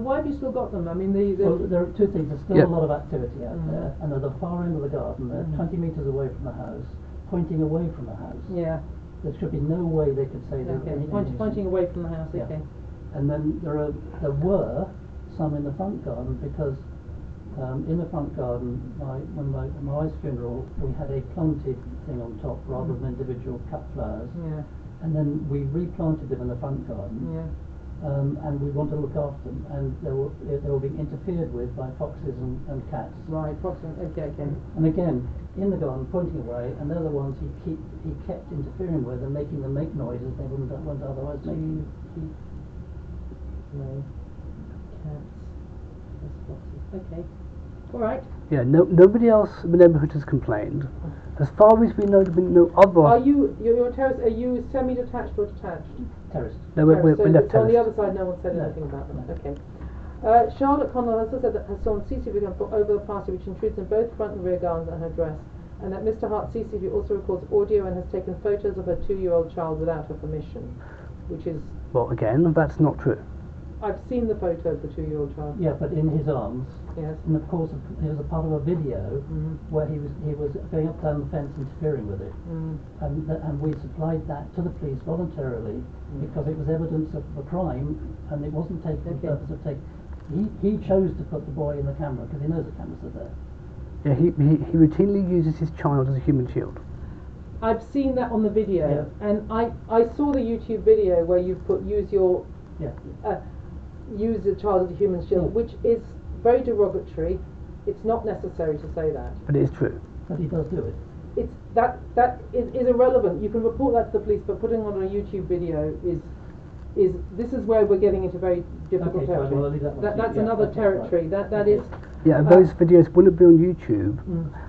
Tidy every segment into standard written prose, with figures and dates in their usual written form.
Why have you still got them? I mean, well, there are two things. There's still a lot of activity out there, and at the far end of the garden, they're 20 metres away from the house, pointing away from the house. Yeah. There should be no way they could say that. Okay. Pointing away from the house. Okay. And then there were some in the front garden because in the front garden, when my wife's funeral, we had a planted thing on top rather than individual cut flowers. Yeah. And then we replanted them in the front garden. Yeah. And we want to look after them, and they were being interfered with by foxes and cats. Right, foxes. Okay. And again, in the garden, pointing away, and they're the ones he kept interfering with and making them make noises they wouldn't otherwise make. No, cats. There's foxes. Okay. All right. Yeah. Nobody else in the neighbourhood has complained. As far as we know, there's been no other. Are your terrace? Are you semi-detached or detached? Terraced. No, we're So left on the terraced. other side, no one said anything about them. Okay. Charlotte Connell also said that her son CCTV can put over the party, which intrudes in both front and rear gardens and her dress, and that Mr. Hart's CCTV also records audio and has taken photos of her 2-year-old child without her permission, which is. Well, again, that's not true. I've seen the photo of the 2-year-old child. Yeah, but in his arms. Yes. And of course, it was a part of a video where he was going up down the fence interfering with it, and we supplied that to the police voluntarily because it was evidence of a crime, and it wasn't taken for the purpose of taking. He chose to put the boy in the camera because he knows the cameras are there. Yeah, he routinely uses his child as a human shield. I've seen that on the video, and I saw the YouTube video where you use a child as a human shield, which is very derogatory. It's not necessary to say that. But it is true. But he does do it. It's that is irrelevant. You can report that to the police, but putting on a YouTube video is this is where we're getting into very difficult territory. Well, I'll leave that that's another territory. Right. That is. Yeah, those videos wouldn't be on YouTube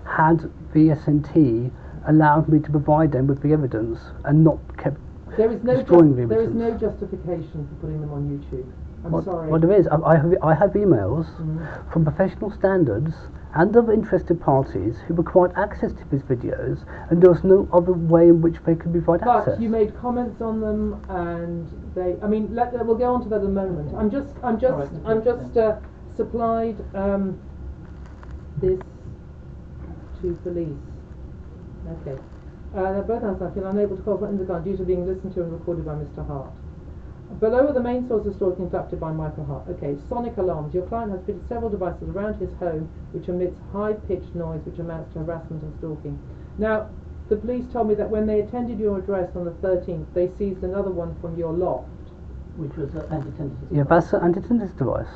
had the SNT allowed me to provide them with the evidence and not kept destroying the evidence. There is no justification for putting them on YouTube. I'm sorry. Well, there is. I have emails from professional standards and other interested parties who required access to these videos, and there was no other way in which they could provide access. But you made comments on them, and they. I mean, we'll go on to that in a moment. I'm just supplied this to police. Okay. They're both answers. I feel unable to call in the garden due to being listened to and recorded by Mr. Hart. Below are the main source of stalking conducted by Michael Hart. Okay, sonic alarms. Your client has fitted several devices around his home which emits high-pitched noise which amounts to harassment and stalking. Now, the police told me that when they attended your address on the 13th, they seized another one from your loft. Which was an anti-tinnitus device. Yeah, that's an anti-tinnitus device.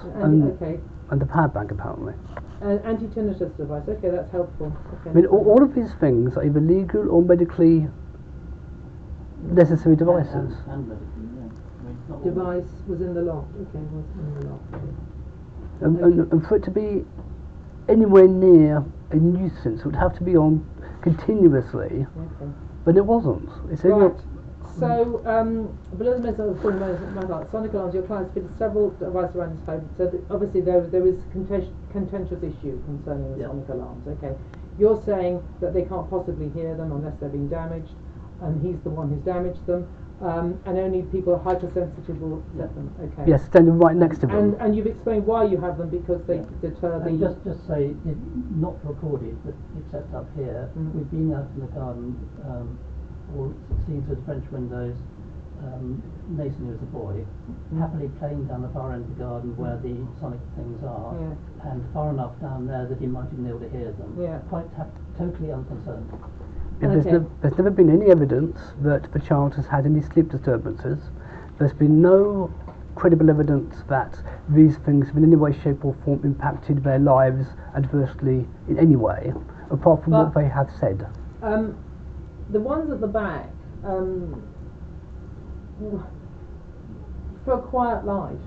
And the power bank, apparently. An anti-tinnitus device. Okay, that's helpful. Okay. I mean, all of these things are either legal or medically necessary devices. And medically, yeah. I mean, Device was in the loft. Okay, was in the loft. And for it to be anywhere near a nuisance, it would have to be on continuously. Okay. But it wasn't. It's right. So, below the mention of sonic alarms, your client fitted several devices around his home. So obviously there is a contentious issue concerning the sonic alarms. Okay, you're saying that they can't possibly hear them unless they're being damaged, and he's the one who's damaged them, and only people hypersensitive will set them. Okay. Yes, standing right next to them. And you've explained why you have them because they deter the. Just say not recorded, but except up here. We've been out in the garden. Or seen through the French windows, Nathan, who was a boy, happily playing down the far end of the garden where the sonic things are, and far enough down there that he might have been able to hear them. Yeah. Totally unconcerned. There's never been any evidence that the child has had any sleep disturbances. There's been no credible evidence that these things have in any way, shape or form impacted their lives adversely in any way, apart from what they have said. The ones at the back, for a quiet life,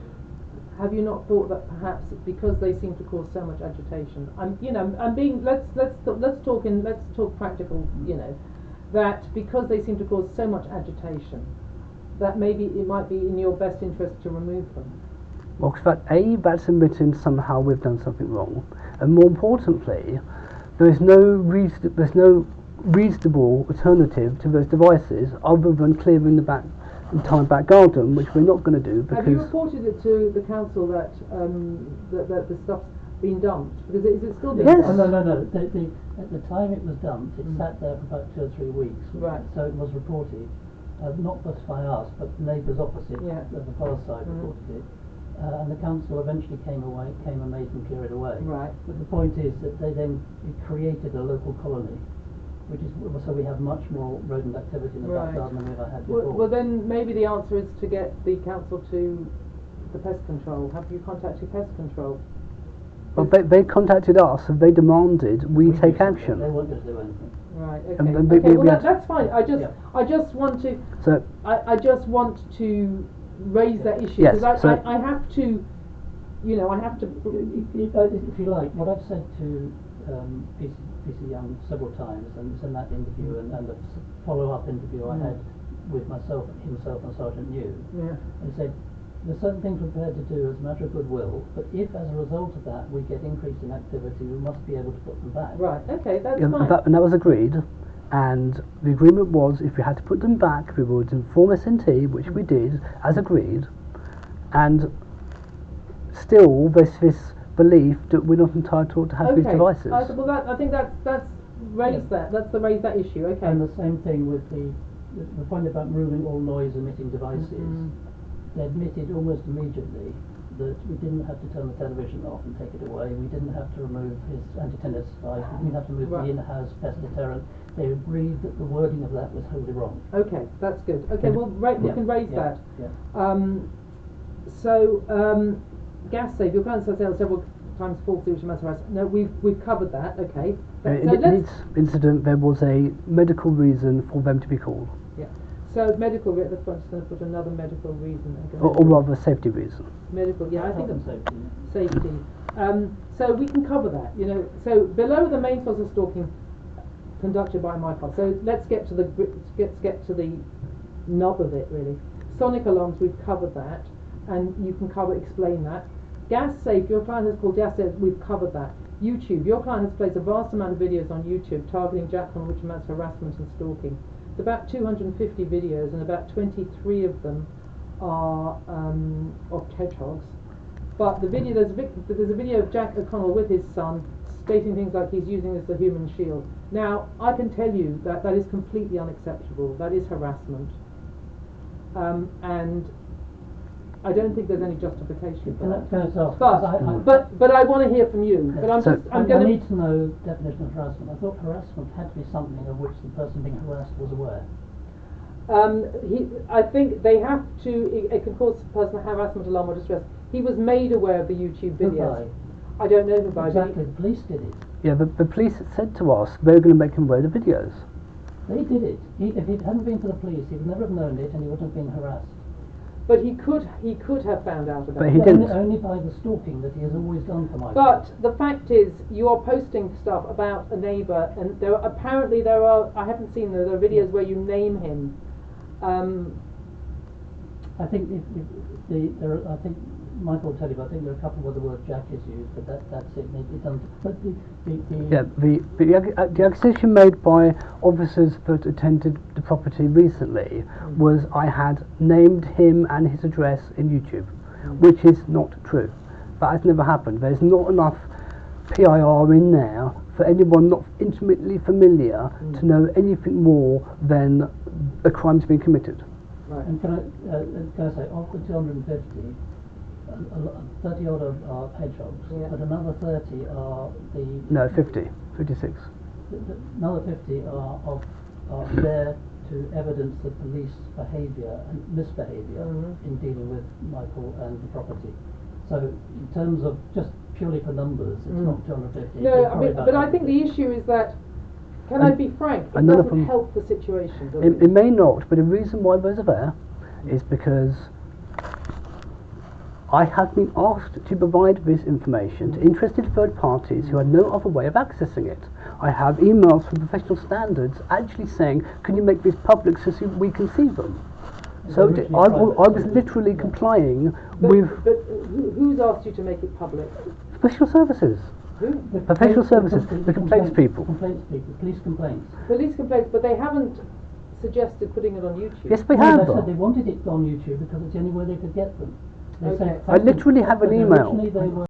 have you not thought that perhaps because they seem to cause so much agitation? Let's talk practical. That because they seem to cause so much agitation, that maybe it might be in your best interest to remove them. Well, because that's admitting somehow we've done something wrong, and more importantly, there's no reasonable alternative to those devices other than clearing the back entire back garden, which we're not going to do because. Have you reported it to the council that that the stuff's been dumped? Because is it still being Yes. dumped? Oh, no. At the time it was dumped, it sat there for about 2 or 3 weeks. Right. So it was reported, not just by us, but neighbours opposite Yeah. the far side reported it. And the council eventually came and made them clear it away. Right. But the point is that it created a local colony, which is so we have much more rodent activity in the back garden than we ever had before. Well, then maybe the answer is to get the council to the pest control. Have you contacted pest control? Well, they contacted us and they demanded we take action. They wanted to do anything. Right. Okay. And Okay. Well, that's fine. I just want to. So I just want to raise that issue Yes, because so- I have to. You know, I have to. If you like, what I've said to PC Young several times, and it's in that interview and the follow-up interview I had with himself and Sergeant New, and said, there's certain things we're prepared to do as a matter of goodwill, but if as a result of that we get increase in activity, we must be able to put them back. Right. Okay. That's yeah, fine. and that was agreed. And the agreement was if we had to put them back, we would inform SNT, which we did, as agreed. And still, there's this belief that we're not entitled to have these devices. Well, I think that's raised that. That's the raise that issue. Okay. And the same thing with the point about removing all noise-emitting devices. They admitted almost immediately that we didn't have to turn the television off and take it away. We didn't have to remove his anti-tennis device. We didn't have to remove the in-house pest deterrent. They agreed that the wording of that was wholly wrong. Okay, that's good. Okay, well, we can raise that. Yeah. Gas safe. Your client says several times false which mass harassment. No, we've covered that. Okay. In this incident, there was a medical reason for them to be called. Yeah. So medical. That's why I'm just going to put another medical reason. Or rather, safety reason. Medical. Yeah, I think safety. So we can cover that. You know. So below the main source of stalking conducted by Michael. So let's get to the nub of it really. Sonic alarms. We've covered that, and you can explain that. Gas safe, your client has called gas safe, we've covered that. YouTube, your client has placed a vast amount of videos on YouTube targeting Jacqueline Richmond's harassment and stalking. It's about 250 videos and about 23 of them are of hedgehogs. But the video, there's a video of Jack O'Connell with his son stating things like he's using this as a human shield. Now, I can tell you that is completely unacceptable. That is harassment. And I don't think there's any justification for that. But I want to hear from you. But I need to know definition of harassment. I thought harassment had to be something of which the person being harassed was aware. I think they have to. It can cause the person harassment, alarm, or distress. He was made aware of the YouTube videos. I don't know who by. Exactly, the police did it. Yeah, the police said to us they were going to make him aware of the videos. They did it. If it hadn't been for the police, he would never have known it, and he wouldn't have been harassed. But he could have found out about it. But he didn't. Only by the stalking that he has always done for Michael. But the fact is, you are posting stuff about a neighbour, and there are. I haven't seen there are videos where you name him. I think I think Michael will tell you, but I think there are a couple where the word Jack is used, but that's it. It doesn't. But the accusation made by officers that attended the property recently was I had named him and his address in YouTube, which is not true. That has never happened. There's not enough PIR in there for anyone not intimately familiar to know anything more than a crime's been committed. Right. And can I say, of the 250, 30 odd are hedgehogs, but another 30 are the... No, 56. Another 50 are there to evidence the police behaviour and misbehaviour in dealing with Michael and the property. So in terms of just purely for numbers, it's not 250. No, but I think the issue is that, can I be frank, it doesn't help the situation, does it? It may not, but the reason why those are there is because I have been asked to provide this information to interested third parties who had no other way of accessing it. I have emails from professional standards actually saying, can you make this public so we can see them? So I was literally complying with... But who's asked you to make it public? Professional services. Who? Professional services, the complaints people. Complaints people, police complaints. Police complaints, but they haven't suggested putting it on YouTube. Yes, we No, have. they said they wanted it on YouTube because it's the only way they could get them. They Okay. said I literally have an email. originally they were